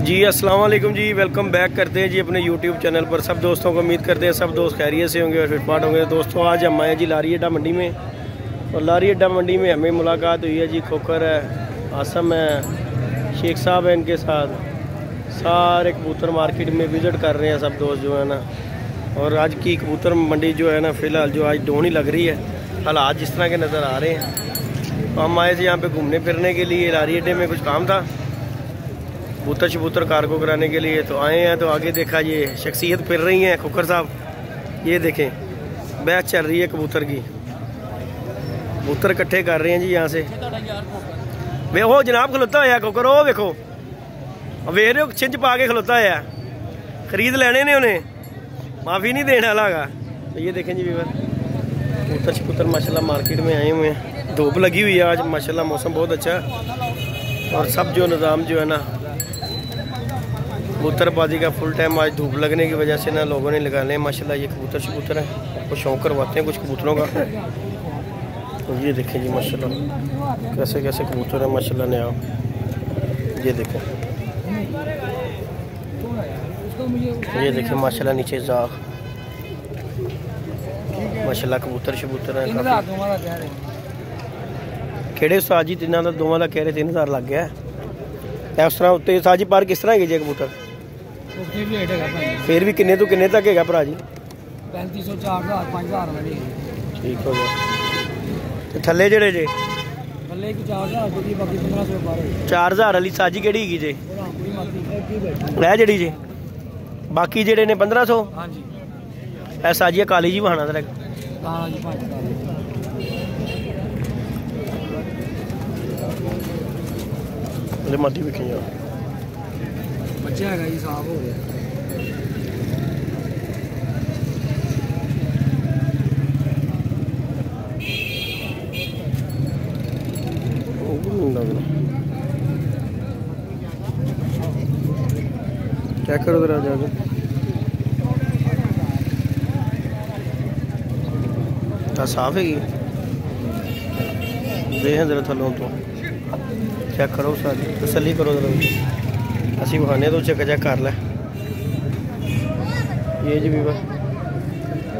जी अस्सलाम वालेकुम जी, welcome back करते हैं जी अपने यूट्यूब चैनल पर। सब दोस्तों को उम्मीद करते हैं सब दोस्त खैरियत से होंगे और फिटफाट होंगे। दोस्तों आज हम आए जी लारी अड्डा मंडी में, और लारी अड्डा मंडी में हमें मुलाकात हुई है जी। खोखर है, आसम है, शेख साहब है, इनके साथ सारे कबूतर मार्केट में विज़िट कर रहे हैं सब दोस्त जो है ना। और आज की कबूतर मंडी जो है ना फ़िलहाल जो आज डोनी लग रही है, हालात जिस तरह के नज़र आ रहे हैं। तो हम आए थे यहाँ पे घूमने फिरने के लिए, लारी अड्डे में कुछ काम था कबूतर शबूतर कार्गो कराने के लिए, तो आए हैं। तो आगे देखा ये शख्सियत फिर रही हैं खोखर साहब, ये देखें बैच चल रही है कबूतर की, कबूतर इकट्ठे कर रहे हैं जी यहाँ से। वे वो जनाब खलोता है खोखर, वो देखो वे रहे हो छिंज पा के खलोता है, खरीद लेने ने उन्हें, माफ़ी नहीं देने वाला है। तो ये देखें जी वीवर कबूतर शबूतर माशाल्लाह मार्केट में आए हुए हैं। धूप लगी हुई है आज माशाल्लाह, मौसम बहुत अच्छा है। और सब जो निज़ाम जो है ना कबूतरबाजी का फुल टाइम आज धूप लगने की वजह से ना लोगों ने लगाने माशाल्लाह। ये कबूतर शबूतर है, आपको शौक़ करवाते हैं कुछ कबूतरों का। तो ये देखें जी माशाल्लाह कैसे कैसे कबूतर है माशाल्लाह ने आप ये देखें, ये देखें माशाल्लाह नीचे जाग माशाल्लाह कबूतर शबूतर है। केड़े उस्ताद जी तिना का दोवां का कह रहे 3000 लग गया है उस तरह उत्ते। उस्ताद जी पर किस तरह है जी कबूतर फिर भी किन्ने तो किन्ने तक है भरा जी? 3500 4000 5000 वाली ठीक हो गया। तो थल्ले जेड़े जे थल्ले की 4000 की बाकी 1500 12 4000 वाली साजी केड़ी है जी है जेड़ी जी, बाकी जेड़े ने 1500। हां जी ऐ साजी काली जी बहाना तेरा। हां जी ले माटी विखे यार बच्चा है जी, साफ हो गया। चेक करो जरा जाके, साफ है देखें जरा थलों तो चेक करो सारी तसली करो जरा, असी बहाने तो चेक कर ले। ये जी भी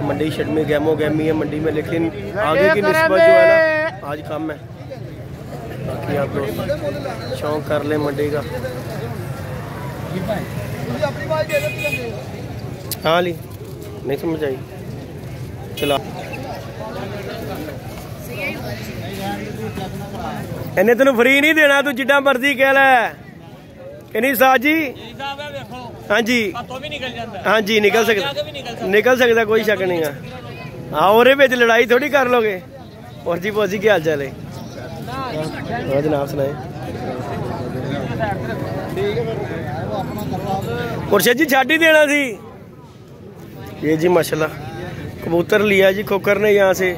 मंडी शट में गैमो गैमी है मंडी में, लेकिन आगे की निस्बत जो है ना आज कम है। बाकी आप लोग शौक कर लें मंडी का। हाँ ली नहीं समझ आई चला इन्हें तेन फ्री नहीं देना, तू जिड्डा मर्जी कह लै कि नहीं साज जी? हाँ जी हाँ जी निकल सकता कोई शक नहीं है। हाँ और लड़ाई थोड़ी कर लोगे। और जी बोजी क्या हाल चाल है? जनाब सुनाए मुर्शिद जी छाट ही देना सी। ये जी माशाल्लाह कबूतर लिया जी खोखर ने यहाँ से।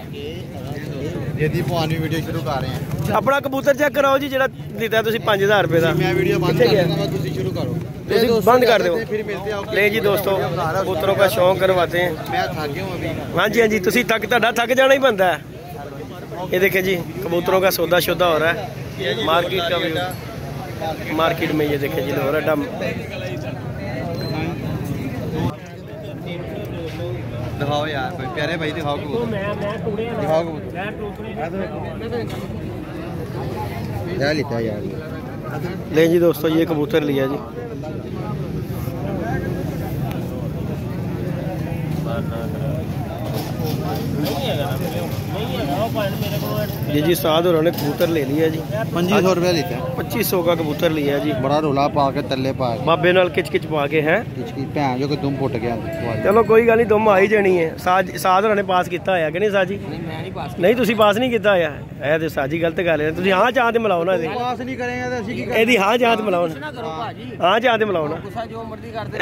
वीडियो शुरू कर रहे हैं, अपना कबूतर चेक कराओ जी जेड़ा दिता तुसी 5000 रुपए का। मैं वीडियो बंद कर दूंगा, तुसी शुरू करो। बंद कर दो फिर मिलते हैं। ले जी दोस्तों कबूतरों का शौक करवाते हैं। मैं थक गया हूं अभी। हाँ जी हाँ जी तुसी थक जाना ही बनता है। ये देखें जी कबूतरों का सौदा शौदा हो रहा है मार्केट का व्यू। मार्केट में ये देखें जी लोहरा डम दिखाओ यार कोई प्यारे भाई, दिखाओ यार लिखा यार। ले जी दोस्तों ये कबूतर लिया जी। ये जी साद और कबूतर ले लिया जी। 2500 रुपया लिखा, 2500 का कबूतर लिया जी। बड़ा रोला पा के तले पा के बाबे नाल किच किच पा के है। भैन जो तुम फुट गया। चलो कोई गल नहीं, दुम आ ही जानी है। साद होने पास किया होया कि नहीं साजी? नहीं तुसी पास नहीं किया होया है तो साजी गलत गल है। तुसी हाँ चाह ते मिलाओ ना, पास नहीं करेंगे तो असि की करें? एदी हाँ चाह ते मिलाओ ना, हाँ चाह ते मिलाओ ना। जो मर्जी कर दे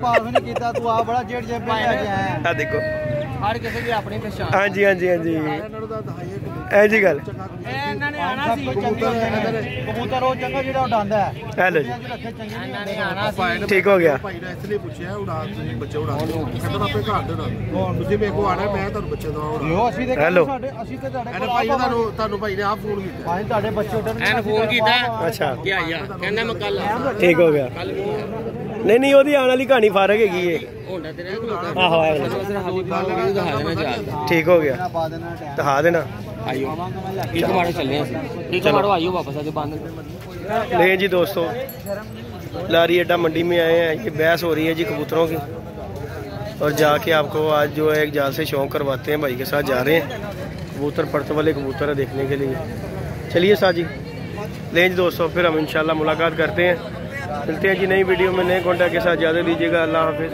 पास नहीं किया तू आ बड़ा जेड़ जेब पे आ गया है। देखो हर किसी की अपनी पहचान। हाँ जी हाँ जी हाँ जी ਐ ਜੀ ਗੱਲ ਇਹਨਾਂ ਨੇ ਆਣਾ ਸੀ ਕਬੂਤਰ ਉਹ ਚੰਗਾ ਜਿਹੜਾ ਉਡਾਉਂਦਾ ਹੈ ਹੈਲੋ ਜੀ ਰੱਖੇ ਚੰਗੇ ਇਹਨਾਂ ਨੇ ਆਣਾ ਸੀ ਠੀਕ ਹੋ ਗਿਆ ਭਾਈ ਨੇ ਇਸ ਲਈ ਪੁੱਛਿਆ ਉਡਾ ਤੁਸੀਂ ਬੱਚੇ ਉਡਾ ਦਿਓ ਕਹਿੰਦਾ ਆਪੇ ਘਰ ਦੇ ਉਡਾ ਤੁਸੀਂ ਮੇਰੇ ਕੋਲ ਆਣਾ ਮੈਂ ਤੁਹਾਨੂੰ ਬੱਚੇ ਦਵਾਉਣਾ ਲਿਓ ਅਸੀਂ ਤੇ ਹੈਲੋ। ਅਸੀਂ ਤੇ ਤੁਹਾਡੇ ਇਹਨੇ ਭਾਈ ਤੁਹਾਨੂੰ ਭਾਈ ਨੇ ਆਪ ਫੋਨ ਕੀਤਾ ਭਾਈ ਤੁਹਾਡੇ ਬੱਚੇ ਉੱਡਣ ਐਨ ਫੋਨ ਕੀਤਾ ਅੱਛਾ ਕੀ ਆਇਆ ਕਹਿੰਦਾ ਮੈਂ ਕੱਲ ਠੀਕ ਹੋ ਗਿਆ ਨਹੀਂ ਨਹੀਂ ਉਹਦੀ ਆਉਣ ਵਾਲੀ ਕਹਾਣੀ ਫਰਕ ਹੈਗੀ ਏ ਹੁੰਦਾ ਤੇਰੇ ਆਹੋ ਆਹੋ ਠੀਕ ਹੋ ਗਿਆ ਪਾ ਦੇਣਾ ਟਾਈਮ ਦਿਖਾ ਦੇਣਾ ਆਇਓ ਇੱਕ ਮਾਰੋ ਚੱਲੇ ਅਸੀਂ ਇੱਕ मारो आइयो वापस आके बंद नहीं जी दोस्तों लारी अड्डा मंडी में आए हैं, ये बहस हो रही है जी कबूतरों की और जाके आपको आज जो है एक जाल से शौक करवाते हैं। भाई के साथ जा रहे हैं, कबूतर पड़ते वाले कबूतर है देखने के लिए। चलिए साजी ले जी दोस्तों, फिर हम इंशाल्लाह मुलाकात करते हैं, मिलते हैं जी नई वीडियो में नए कॉन्टैक्ट के साथ। ज़्यादा दीजिएगा, अल्लाह हाफिज़।